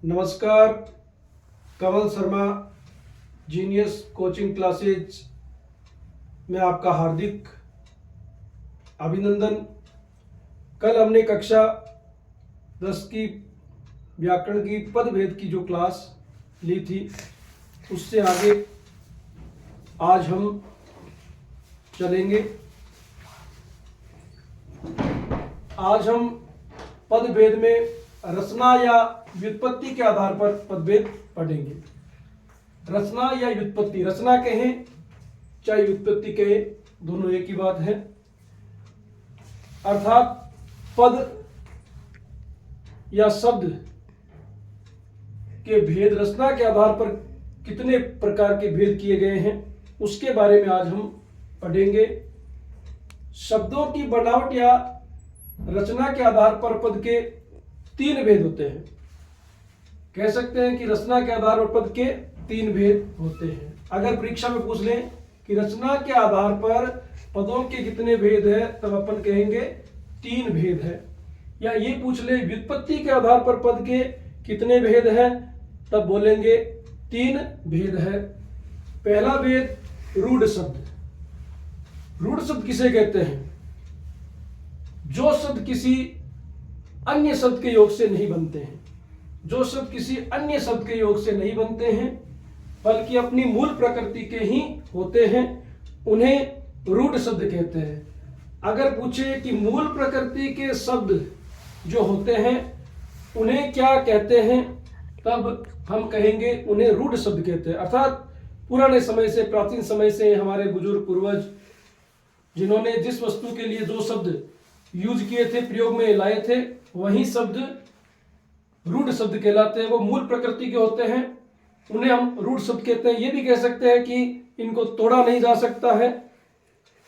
नमस्कार। कमल Sharma genius coaching classes में आपका हार्दिक अभिनंदन। कल हमने कक्षा 10 की व्याकरण की पदभेद की जो क्लास ली थी उससे आगे आज हम चलेंगे। आज हम पदभेद में रचना या व्युत्पत्ति के आधार पर पदभेद पढ़ेंगे। रचना या व्युत्पत्ति, रचना कहें चाहे व्युत्पत्ति कहें, दोनों एक ही बात है। अर्थात पद या शब्द के भेद रचना के आधार पर कितने प्रकार के भेद किए गए हैं उसके बारे में आज हम पढ़ेंगे। शब्दों की बनावट या रचना के आधार पर पद के 3 भेद होते हैं। कह सकते हैं कि रचना के आधार पर पद के 3 भेद होते हैं। अगर परीक्षा में पूछ लें कि रचना के आधार पर पदों के कितने भेद है तब अपन कहेंगे 3 भेद है। या ये पूछ ले व्युत्पत्ति के आधार पर पद के कितने भेद है तब बोलेंगे 3 भेद है। पहला भेद रूढ़ शब्द। रूढ़ शब्द किसे कहते हैं? जो शब्द किसी अन्य शब्द के योग से नहीं बनते हैं। जो शब्द किसी अन्य शब्द के योग से नहीं बनते हैं बल्कि अपनी मूल प्रकृति के ही होते हैं, उन्हें रूढ़ शब्द कहते हैं। अगर पूछे कि मूल प्रकृति के शब्द जो होते हैं उन्हें क्या कहते हैं तब हम कहेंगे उन्हें रूढ़ शब्द कहते हैं। अर्थात पुराने समय से, प्राचीन समय से हमारे बुजुर्ग पूर्वज जिन्होंने जिस वस्तु के लिए जो शब्द यूज किए थे, प्रयोग में लाए थे, वही शब्द रूढ़ शब्द कहलाते हैं। वो मूल प्रकृति के होते हैं, उन्हें हम रूढ़ शब्द कहते हैं। ये भी कह सकते हैं कि इनको तोड़ा नहीं जा सकता है,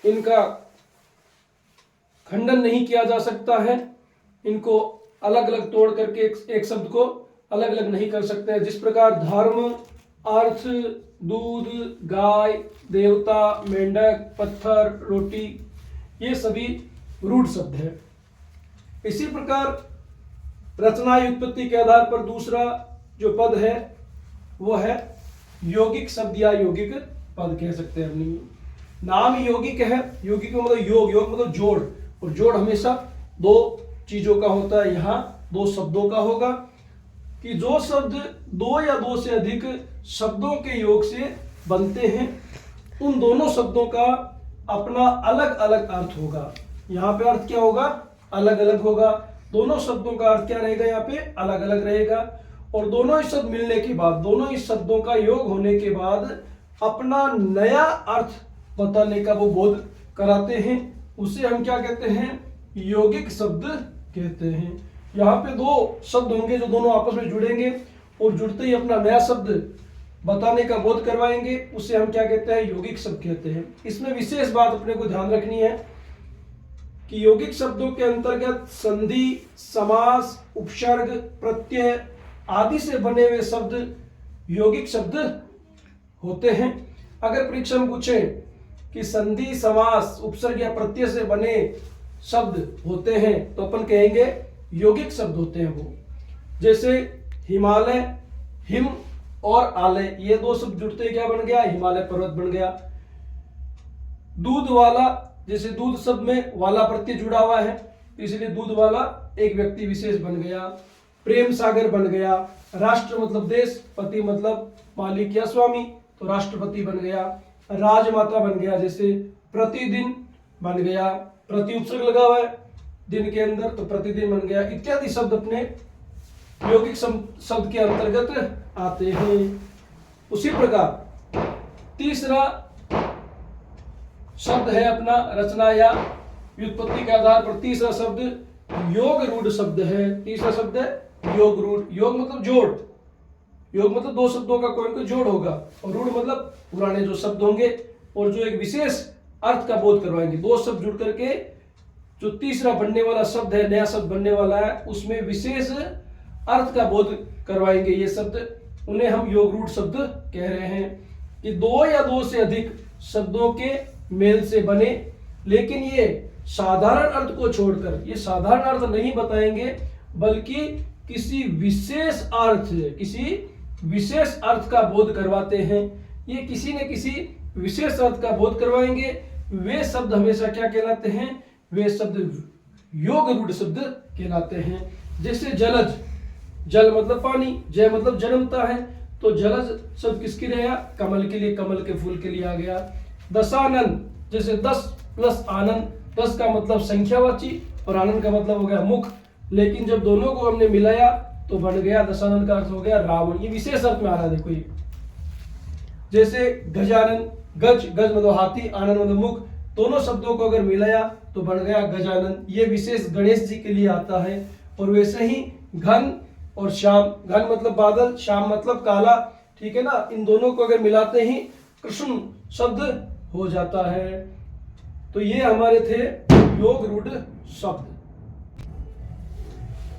इनका खंडन नहीं किया जा सकता है, इनको अलग अलग तोड़ करके एक शब्द को अलग अलग नहीं कर सकते हैं। जिस प्रकार धर्म, अर्थ, दूध, गाय, देवता, मेंढक, पत्थर, रोटी, ये सभी रूढ़ शब्द है। इसी प्रकार रचना व्युत्पत्ति के आधार पर दूसरा जो पद है वो है यौगिक शब्द या यौगिक पद कह सकते हैं। अपनी नाम यौगिक है। यौगिक का मतलब योग, योग मतलब जोड़, और जोड़ हमेशा 2 चीजों का होता है। यहाँ 2 शब्दों का होगा कि जो शब्द 2 या 2 से अधिक शब्दों के योग से बनते हैं उन दोनों शब्दों का अपना अलग अलग अर्थ होगा। यहाँ पे अर्थ क्या होगा? अलग अलग होगा। दोनों शब्दों का अर्थ क्या रहेगा? यहाँ पे अलग अलग रहेगा। और दोनों ही शब्द मिलने के बाद, दोनों ही शब्दों का योग होने के बाद अपना नया अर्थ बताने का वो बोध कराते हैं। उसे हम क्या कहते हैं? यौगिक शब्द कहते हैं। यहाँ पे 2 शब्द होंगे जो दोनों आपस में जुड़ेंगे और जुड़ते ही अपना नया शब्द बताने का बोध करवाएंगे, उसे हम क्या कहते हैं? यौगिक शब्द कहते हैं। इसमें विशेष बात अपने को ध्यान रखनी है कि यौगिक शब्दों के अंतर्गत संधि, समास, उपसर्ग, प्रत्यय आदि से बने हुए शब्द यौगिक शब्द होते हैं। अगर परीक्षा में पूछे कि संधि, समास, उपसर्ग या प्रत्यय से बने शब्द होते हैं तो अपन कहेंगे यौगिक शब्द होते हैं वो। जैसे हिमालय, हिम और आलय, ये 2 शब्द जुड़ते क्या बन गया? हिमालय पर्वत बन गया। दूध वाला, जैसे दूध शब्द में वाला प्रत्यय जुड़ा हुआ है इसलिए दूध वाला एक व्यक्ति विशेष बन गया। प्रेम सागर बन गया। राष्ट्र मतलब देश, पति मतलब मालिक या स्वामी, तो राष्ट्रपति बन गया। राजमाता बन गया। जैसे प्रतिदिन बन गया, प्रति उपसर्ग लगा हुआ है दिन के अंदर तो प्रतिदिन बन गया। इत्यादि शब्द अपने यौगिक शब्द के अंतर्गत आते हैं। उसी प्रकार तीसरा शब्द है अपना रचना या व्युत्पत्ति के आधार पर तीसरा शब्द योग रूढ़ शब्द है। तीसरा शब्द है योग रूढ़। योग मतलब जोड़, योग मतलब 2 शब्दों का कोई कोई जोड़ होगा, और रूढ़ मतलब पुराने जो शब्द होंगे और जो एक विशेष अर्थ का बोध करवाएंगे। 2 शब्द जुड़ करके जो तीसरा बनने वाला शब्द है, नया शब्द बनने वाला है, उसमें विशेष अर्थ का बोध करवाएंगे ये शब्द, उन्हें हम योग रूढ़ शब्द कह रहे हैं। कि 2 या 2 से अधिक शब्दों के मेल से बने, लेकिन ये साधारण अर्थ को छोड़कर, ये साधारण अर्थ नहीं बताएंगे बल्कि किसी विशेष अर्थ का बोध करवाते हैं। ये किसी न किसी विशेष अर्थ का बोध करवाएंगे। वे शब्द हमेशा क्या कहलाते हैं? वे शब्द योग रूढ़ शब्द कहलाते हैं। जैसे जलज, जल मतलब पानी, जय मतलब जन्मता है, तो जलज शब्द किसके लिए आया? कमल के लिए, कमल के फूल के लिए आ गया। दशानन, जैसे 10 प्लस आनंद, 10 का मतलब संख्यावाची और आनंद का मतलब हो गया मुख, लेकिन जब दोनों को हमने मिलाया तो बन गया दशानन का अर्थ हो गया रावण। ये विशेष अर्थ में आ रहा है, देखो ये। जैसे गजानन, गज मतलब हाथी, आनंद मतलब मुख, दोनों शब्दों को अगर मिलाया तो बन गया गजानन। ये विशेष गणेश जी के लिए आता है। और वैसे ही घन और श्याम, घन मतलब बादल, श्याम मतलब काला, ठीक है ना। इन दोनों को अगर मिलाते ही कृष्ण शब्द हो जाता है। तो ये हमारे थे योग रूढ़ शब्द।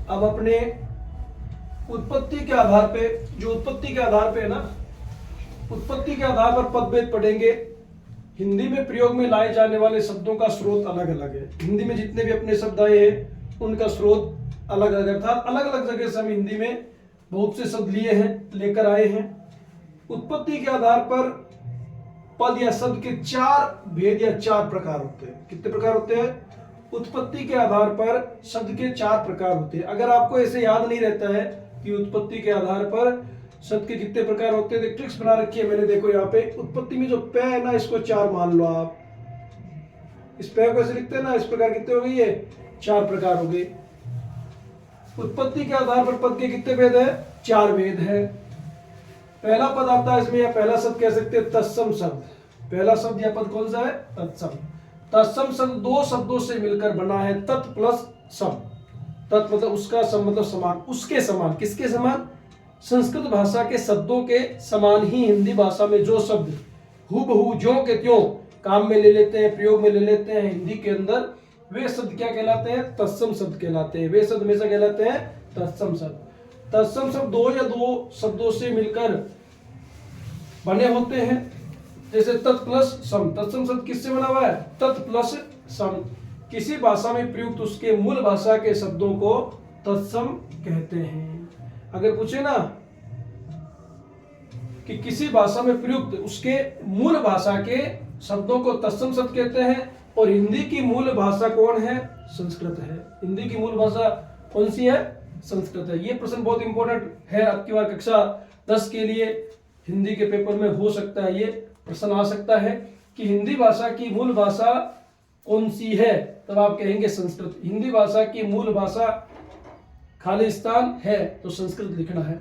अब अपने उत्पत्ति के आधार पे, जो उत्पत्ति के आधार पे है ना, उत्पत्ति के आधार पर पदभेद पढ़ेंगे। हिंदी में प्रयोग में लाए जाने वाले शब्दों का स्रोत अलग अलग है। हिंदी में जितने भी अपने शब्द आए हैं उनका स्रोत अलग अलग, अर्थात अलग अलग जगह से हम हिंदी में बहुत से शब्द लिए हैं, लेकर आए हैं। उत्पत्ति के आधार पर पद या शब्द के 4 भेद या 4 प्रकार होते हैं। कितने प्रकार होते हैं? उत्पत्ति के आधार पर शब्द के 4 प्रकार होते हैं। अगर आपको ऐसे याद नहीं रहता है कि उत्पत्ति के आधार पर शब्द के कितने प्रकार होते हैं, तो ट्रिक्स बना रखी है मैंने। देखो यहाँ पे उत्पत्ति में जो पे है ना, इसको 4 मान लो आप। इस पे को ऐसे लिखते हैं ना, इस प्रकार कितने हो गए? ये 4 प्रकार हो गए। उत्पत्ति के आधार पर पद के कितने भेद है? 4 भेद है। पहला पद आता है इसमें, या पहला शब्द कह सकते हैं तत्सम शब्द। पहला शब्द या पद कौन सा है? तत्सम। तत्सम शब्द 2 शब्दों से मिलकर बना है, तत् प्लस सम। तत् मतलब उसका, सम मतलब समान, उसके समान। किसके समान? संस्कृत भाषा के शब्दों के समान ही हिंदी भाषा में जो शब्द हूबहू ज्यों के त्यों काम में ले लेते हैं, प्रयोग में ले लेते हैं हिंदी के अंदर, वे शब्द क्या कहलाते हैं? तत्सम शब्द कहलाते हैं। वे शब्द हमेशा कहलाते हैं तत्सम शब्द। तत्सम शब्द 2 या 2 शब्दों से मिलकर बने होते हैं। जैसे तत् प्लस सम। तत्सम शब्द किससे बना हुआ है? तत् प्लस सम। किसी भाषा में प्रयुक्त उसके मूल भाषा के शब्दों को तत्सम कहते हैं। अगर पूछे ना कि किसी भाषा में प्रयुक्त उसके मूल भाषा के शब्दों को तत्सम शब्द कहते हैं, और हिंदी की मूल भाषा कौन है? संस्कृत है। हिंदी की मूल भाषा कौन सी है? संस्कृत है। ये प्रश्न बहुत इंपॉर्टेंट है, आपकी बार कक्षा 10 के लिए हिंदी के पेपर में हो सकता है ये प्रश्न आ सकता है कि हिंदी भाषा की मूल भाषा कौन सी है, तब आप कहेंगे संस्कृत। हिंदी भाषा की मूल भाषा खालिस्तान है, तो संस्कृत लिखना है।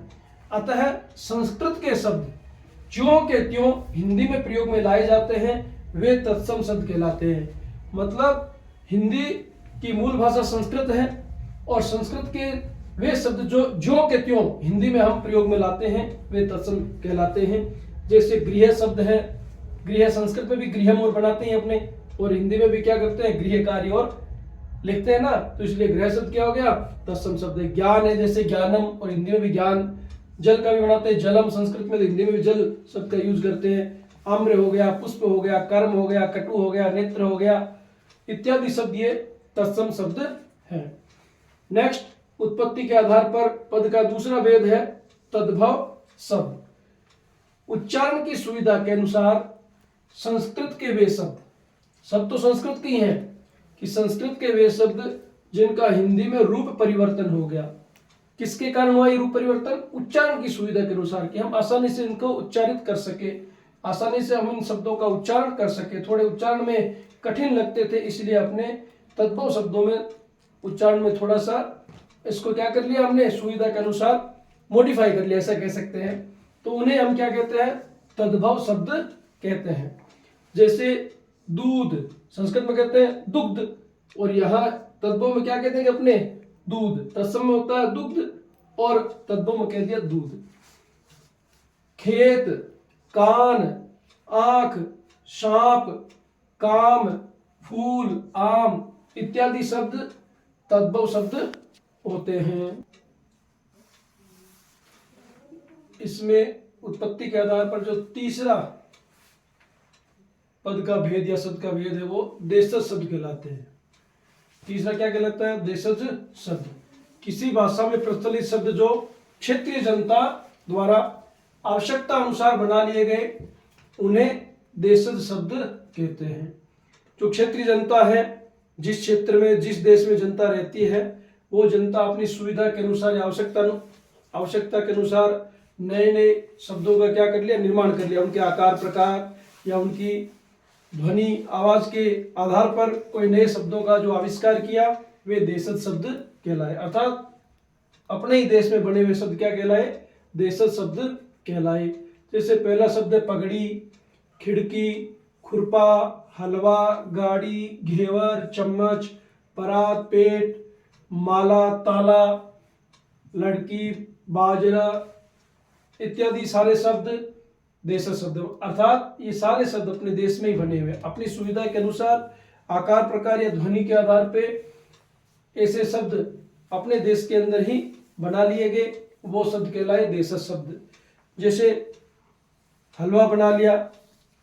अतः संस्कृत के शब्द ज्यों के त्यों हिंदी में प्रयोग में लाए जाते हैं, वे तत्सम शब्द कहलाते हैं। मतलब हिंदी की मूल भाषा संस्कृत है, और संस्कृत के वे शब्द जो ज्यों के त्यों हिंदी में हम प्रयोग में लाते हैं, वे तत्सम कहलाते हैं। जैसे गृह शब्द है, गृह संस्कृत में भी गृह मोर बनाते हैं अपने, और हिंदी में भी क्या करते हैं? गृह कार्य और लिखते हैं ना, तो इसलिए गृह शब्द क्या हो गया? तत्सम शब्द है। ज्ञान है, जैसे ज्ञानम, और हिंदी में भी ज्ञान। जल का भी बनाते हैं जलम, संस्कृत में, हिंदी में भी जल शब्द का यूज करते हैं। आम्र हो गया, पुष्प हो गया, कर्म हो गया, कटु हो गया, नेत्र हो गया, इत्यादि शब्द ये तत्सम शब्द है। नेक्स्ट, उत्पत्ति के आधार पर पद का दूसरा भेद है तद्भव शब्द। उच्चारण की सुविधा के अनुसार संस्कृत के वे शब्द, शब्द तो संस्कृत के ही हैं, कि संस्कृत के वे शब्द जिनका हिंदी में रूप परिवर्तन हो गया। किसके कारण हुआ ये रूप परिवर्तन? उच्चारण की सुविधा के अनुसार, कि हम आसानी से इनको उच्चारित कर सके, आसानी से हम इन शब्दों का उच्चारण कर सके। थोड़े उच्चारण में कठिन लगते थे, इसलिए अपने तद्भव शब्दों में उच्चारण में थोड़ा सा इसको क्या कर लिया हमने? सुविधा के अनुसार मॉडिफाई कर लिया, ऐसा कह सकते हैं। तो उन्हें हम क्या कहते हैं? तद्भव शब्द कहते हैं। जैसे दूध संस्कृत में कहते हैं दुग्ध, और यहाँ तद्भव में क्या कहते हैं अपने? दूध। तत्सम में होता है दुग्ध, और तद्भव में कह दिया दूध। खेत, कान, आंख, सांप, काम, फूल, आम इत्यादि शब्द तद्भव शब्द होते हैं। इसमें उत्पत्ति के आधार पर जो तीसरा पद का भेद या शब्द का भेद है, वो देशज शब्द कहलाते हैं। तीसरा क्या कहलाता है? देशज शब्द। किसी भाषा में प्रचलित शब्द जो क्षेत्रीय जनता द्वारा आवश्यकता अनुसार बना लिए गए उन्हें देशज शब्द कहते हैं। जो क्षेत्रीय जनता है, जिस क्षेत्र में जिस देश में जनता रहती है, वो जनता अपनी सुविधा के अनुसार या आवश्यकता के अनुसार नए नए शब्दों का क्या कर लिया, निर्माण कर लिया। उनके आकार प्रकार या उनकी ध्वनि आवाज के आधार पर कोई नए शब्दों का जो आविष्कार किया वे देशज शब्द कहलाए। अर्थात अपने ही देश में बने हुए शब्द क्या कहलाए, देशज शब्द कहलाए। जैसे पहला शब्द है पगड़ी, खिड़की, खुरपा, हलवा, गाड़ी, घेवर, चम्मच, परात, पेट, माला, ताला, लड़की, बाजरा इत्यादि सारे शब्द देशज शब्द। अर्थात ये सारे शब्द अपने देश में ही बने हुए, अपनी सुविधा के अनुसार आकार प्रकार या ध्वनि के आधार पे ऐसे शब्द अपने देश के अंदर ही बना लिए गए, वो शब्द कहलाए देशज शब्द। जैसे हलवा बना लिया,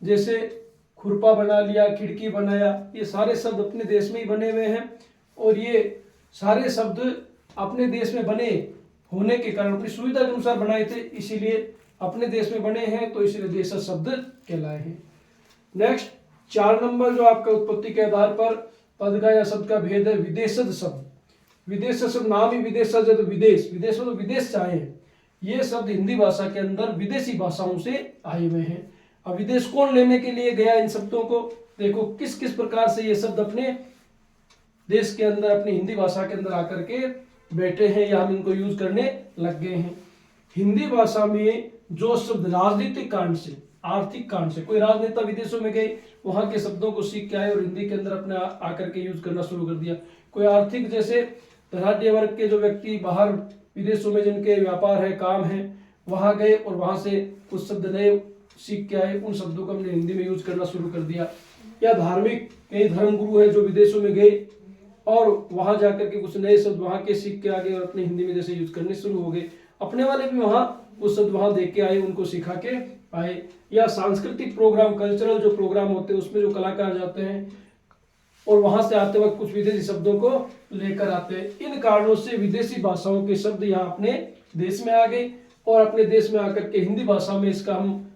जैसे खुरपा बना लिया, खिड़की बनाया, ये सारे शब्द अपने देश में ही बने हुए हैं। और ये सारे शब्द अपने देश में बने होने के कारण अपनी सुविधा के अनुसार बनाए थे, इसीलिए अपने देश में बने हैं, तो इसलिए देशज शब्द कहलाए हैं। नेक्स्ट 4 नंबर जो आपका उत्पत्ति के आधार पर पद का या शब्द का भेद है विदेशज शब्द। विदेशज शब्द नाम ही विदेशज है, तो विदेश में तो विदेश से आए हैं। ये शब्द हिंदी भाषा के अंदर विदेशी भाषाओं से आए हुए हैं। अब विदेश कौन लेने के लिए गया इन शब्दों को, देखो किस किस प्रकार से ये शब्द अपने देश के अंदर अपनी हिंदी भाषा के अंदर आकर के बैठे हैं या हम इनको यूज करने लग गए हैं। हिंदी भाषा में जो शब्द राजनीतिक कारण से, आर्थिक कारण से, कोई राजनेता विदेशों में गए, वहां के शब्दों को सीख के आए और हिंदी के अंदर अपने आकर के यूज करना शुरू कर दिया। कोई आर्थिक जैसे धनाढ्य वर्ग के जो व्यक्ति बाहर विदेशों में जिनके व्यापार है, काम है, वहां गए और वहां से कुछ शब्द नए सीख के आए, उन शब्दों को हमने हिंदी में यूज करना शुरू कर दिया। या धार्मिक कई धर्मगुरु है जो विदेशों में गए और वहां जाकर के कुछ नए शब्द वहां के सीख के आ गए और अपने हिंदी में जैसे यूज करने शुरू हो गए। अपने वाले भी वहां कुछ शब्द वहां देख के आए, उनको सिखा के आए। या सांस्कृतिक प्रोग्राम, कल्चरल जो प्रोग्राम होते हैं उसमें जो कलाकार जाते हैं और वहां से आते वक्त कुछ विदेशी शब्दों को लेकर आते हैं। इन कारणों से विदेशी भाषाओं के शब्द यहाँ अपने देश में आ गए और अपने देश में आकर के हिंदी भाषा में इसका हम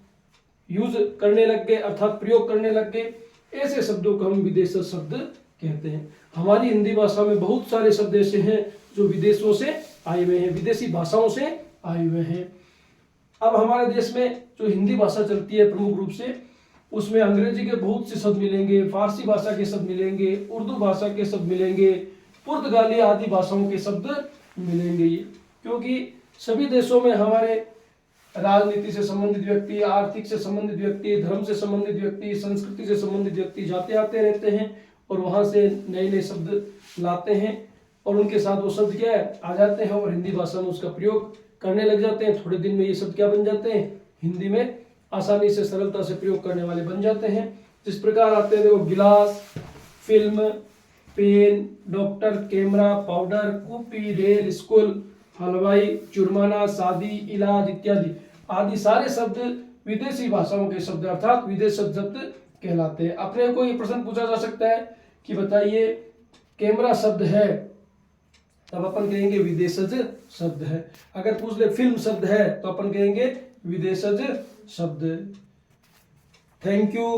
यूज करने लग गए, अर्थात प्रयोग करने लग गए। ऐसे शब्दों को हम विदेशज शब्द कहते हैं। हमारी हिंदी भाषा में बहुत सारे शब्द ऐसे हैं जो विदेशों से आए हुए हैं, विदेशी भाषाओं से आए हुए हैं। अब हमारे देश में जो हिंदी भाषा चलती है प्रमुख रूप से, उसमें अंग्रेजी के बहुत से शब्द मिलेंगे, फारसी भाषा के शब्द मिलेंगे, उर्दू भाषा के शब्द मिलेंगे, पुर्तगाली आदि भाषाओं के शब्द मिलेंगे। क्योंकि सभी देशों में हमारे राजनीति से संबंधित व्यक्ति, आर्थिक से संबंधित व्यक्ति, धर्म से संबंधित व्यक्ति, संस्कृति से संबंधित व्यक्ति जाते आते रहते हैं और वहां से नए नए शब्द लाते हैं और उनके साथ वो शब्द क्या है आ जाते हैं और हिंदी भाषा में उसका प्रयोग करने लग जाते हैं। थोड़े दिन में ये शब्द क्या बन जाते हैं, हिंदी में आसानी से सरलता से प्रयोग करने वाले बन जाते हैं। जिस प्रकार आते हैं देखो गिलास, film, pen, doctor, camera, powder, copy, rail, school, हलवाई, जुर्माना, शादी, इलाज इत्यादि आदि सारे शब्द विदेशी भाषाओं के शब्द अर्थात विदेश शब्द कहलाते हैं। अपने को ये प्रश्न पूछा जा सकता है कि बताइए कैमरा शब्द है, तब अपन कहेंगे विदेशज शब्द है। अगर पूछ ले फिल्म शब्द है तो अपन कहेंगे विदेशज शब्द। Thank you.